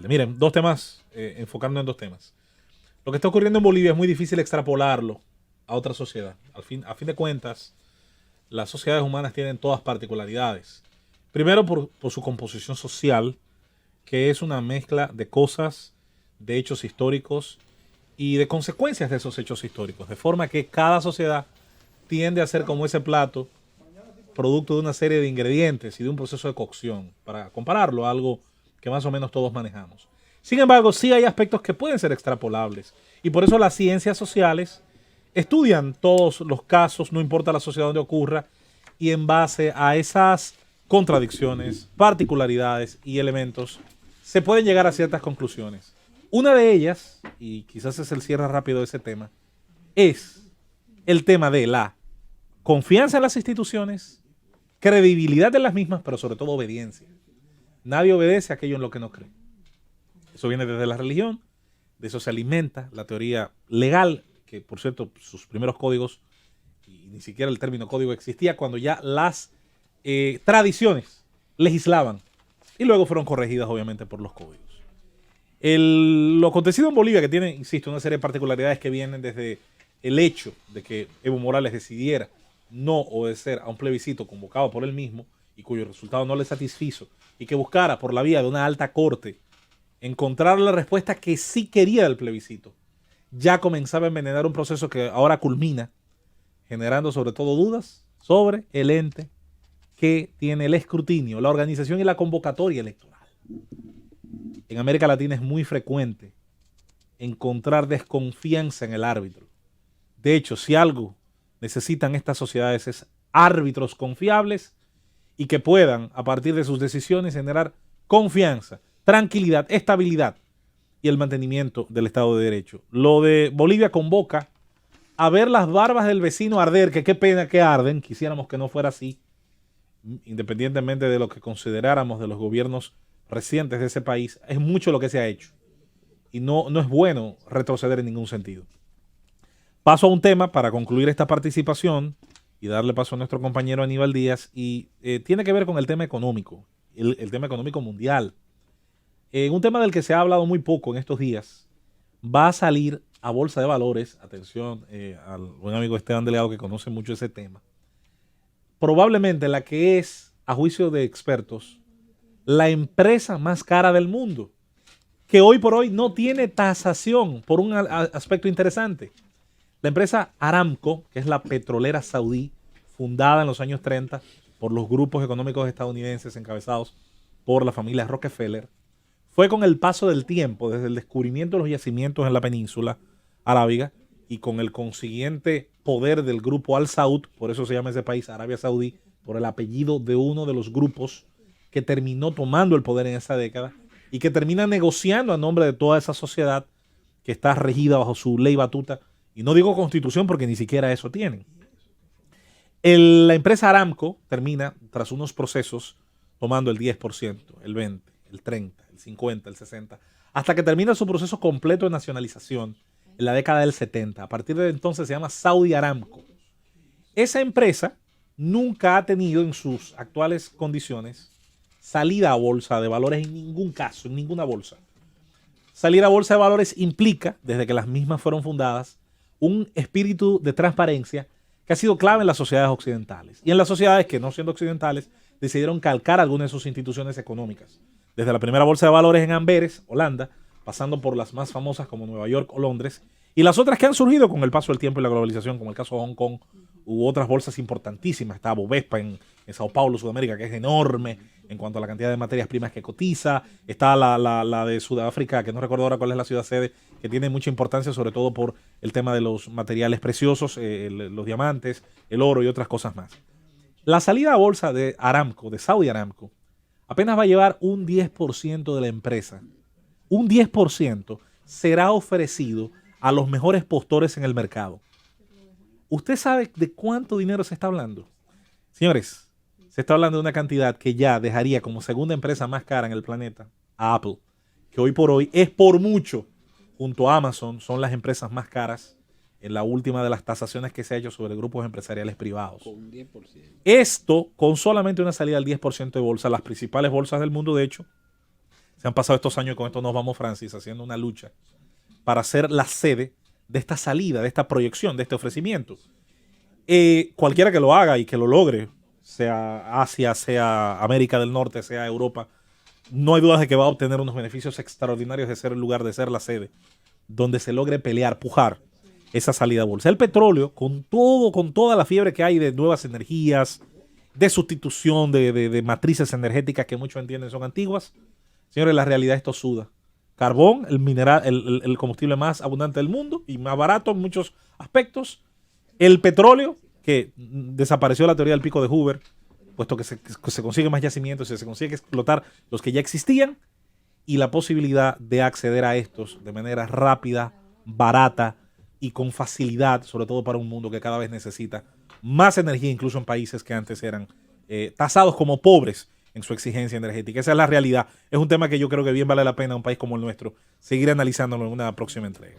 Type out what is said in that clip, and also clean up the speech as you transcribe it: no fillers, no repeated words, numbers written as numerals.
Miren, dos temas, enfocando en dos temas. Lo que está ocurriendo en Bolivia es muy difícil extrapolarlo a otra sociedad. A fin de cuentas, las sociedades humanas tienen todas particularidades. Primero por su composición social, que es una mezcla de cosas, de hechos históricos y de consecuencias de esos hechos históricos. De forma que cada sociedad tiende a ser como ese plato, producto de una serie de ingredientes y de un proceso de cocción, para compararlo a algo que más o menos todos manejamos. Sin embargo, sí hay aspectos que pueden ser extrapolables y por eso las ciencias sociales estudian todos los casos, no importa la sociedad donde ocurra, y en base a esas contradicciones, particularidades y elementos, se pueden llegar a ciertas conclusiones. Una de ellas, y quizás es el cierre rápido de ese tema, es el tema de la confianza en las instituciones, credibilidad de las mismas, pero sobre todo obediencia. Nadie obedece a aquello en lo que no cree. Eso viene desde la religión, de eso se alimenta la teoría legal, que por cierto, sus primeros códigos, y ni siquiera el término código existía, cuando ya las tradiciones legislaban y luego fueron corregidas obviamente por los códigos. Lo acontecido en Bolivia, que tiene, insisto, una serie de particularidades que vienen desde el hecho de que Evo Morales decidiera no obedecer a un plebiscito convocado por él mismo y cuyo resultado no le satisfizo, y que buscara por la vía de una alta corte encontrar la respuesta que sí quería del plebiscito, ya comenzaba a envenenar un proceso que ahora culmina, generando sobre todo dudas sobre el ente que tiene el escrutinio, la organización y la convocatoria electoral. En América Latina es muy frecuente encontrar desconfianza en el árbitro. De hecho, si algo necesitan estas sociedades es árbitros confiables y que puedan, a partir de sus decisiones, generar confianza, tranquilidad, estabilidad y el mantenimiento del Estado de Derecho. Lo de Bolivia convoca a ver las barbas del vecino arder, que qué pena que arden, quisiéramos que no fuera así, independientemente de lo que consideráramos de los gobiernos recientes de ese país, es mucho lo que se ha hecho y no es bueno retroceder en ningún sentido. Paso a un tema para concluir esta participación y darle paso a nuestro compañero Aníbal Díaz, y tiene que ver con el tema económico, el tema económico mundial. Un tema del que se ha hablado muy poco en estos días. Va a salir a Bolsa de Valores, atención al buen amigo Esteban Delegado que conoce mucho ese tema, probablemente la que es, a juicio de expertos, la empresa más cara del mundo, que hoy por hoy no tiene tasación por un aspecto interesante. La empresa Aramco, que es la petrolera saudí, fundada en los años 30 por los grupos económicos estadounidenses encabezados por la familia Rockefeller, fue con el paso del tiempo, desde el descubrimiento de los yacimientos en la península arábiga y con el consiguiente poder del grupo Al Saud, por eso se llama ese país Arabia Saudí, por el apellido de uno de los grupos que terminó tomando el poder en esa década y que termina negociando a nombre de toda esa sociedad que está regida bajo su ley batuta. Y no digo constitución porque ni siquiera eso tienen. La empresa Aramco termina, tras unos procesos, tomando el 10%, el 20%, el 30%, el 50%, el 60%, hasta que termina su proceso completo de nacionalización en la década del 70. A partir de entonces se llama Saudi Aramco. Esa empresa nunca ha tenido en sus actuales condiciones salida a bolsa de valores en ningún caso, en ninguna bolsa. Salir a bolsa de valores implica, desde que las mismas fueron fundadas, un espíritu de transparencia que ha sido clave en las sociedades occidentales. Y en las sociedades que, no siendo occidentales, decidieron calcar algunas de sus instituciones económicas. Desde la primera bolsa de valores en Amberes, Holanda, pasando por las más famosas como Nueva York o Londres, y las otras que han surgido con el paso del tiempo y la globalización, como el caso de Hong Kong, u otras bolsas importantísimas. Está Bovespa en Sao Paulo, Sudamérica, que es enorme en cuanto a la cantidad de materias primas que cotiza. Está la de Sudáfrica, que no recuerdo ahora cuál es la ciudad sede, que tiene mucha importancia, sobre todo por el tema de los materiales preciosos, los diamantes, el oro y otras cosas más. La salida a bolsa de Aramco, de Saudi Aramco, apenas va a llevar un 10% de la empresa. Un 10% será ofrecido a los mejores postores en el mercado. ¿Usted sabe de cuánto dinero se está hablando? Señores, se está hablando de una cantidad que ya dejaría como segunda empresa más cara en el planeta a Apple, que hoy por hoy es por mucho, junto a Amazon, son las empresas más caras en la última de las tasaciones que se ha hecho sobre grupos empresariales privados. Con 10%. Esto con solamente una salida al 10% de bolsa. Las principales bolsas del mundo, de hecho, Se han pasado estos años, con esto nos vamos, Francis, haciendo una lucha para ser la sede de esta salida, de esta proyección, de este ofrecimiento. Cualquiera que lo haga y que lo logre, sea Asia, sea América del Norte, sea Europa, no hay dudas de que va a obtener unos beneficios extraordinarios de ser el lugar, de ser la sede, donde se logre pelear, pujar esa salida a bolsa. El petróleo, con toda la fiebre que hay de nuevas energías, de sustitución de matrices energéticas que muchos entienden son antiguas, señores, la realidad es tosuda. Carbón, el mineral, el combustible más abundante del mundo y más barato en muchos aspectos. El petróleo, que desapareció la teoría del pico de Hoover, puesto que se consiguen más yacimientos y se consigue explotar los que ya existían, y la posibilidad de acceder a estos de manera rápida, barata y con facilidad, sobre todo para un mundo que cada vez necesita más energía, incluso en países que antes eran tasados como pobres en su exigencia energética. Esa es la realidad. Es un tema que yo creo que bien vale la pena, un país como el nuestro, seguir analizándolo en una próxima entrega.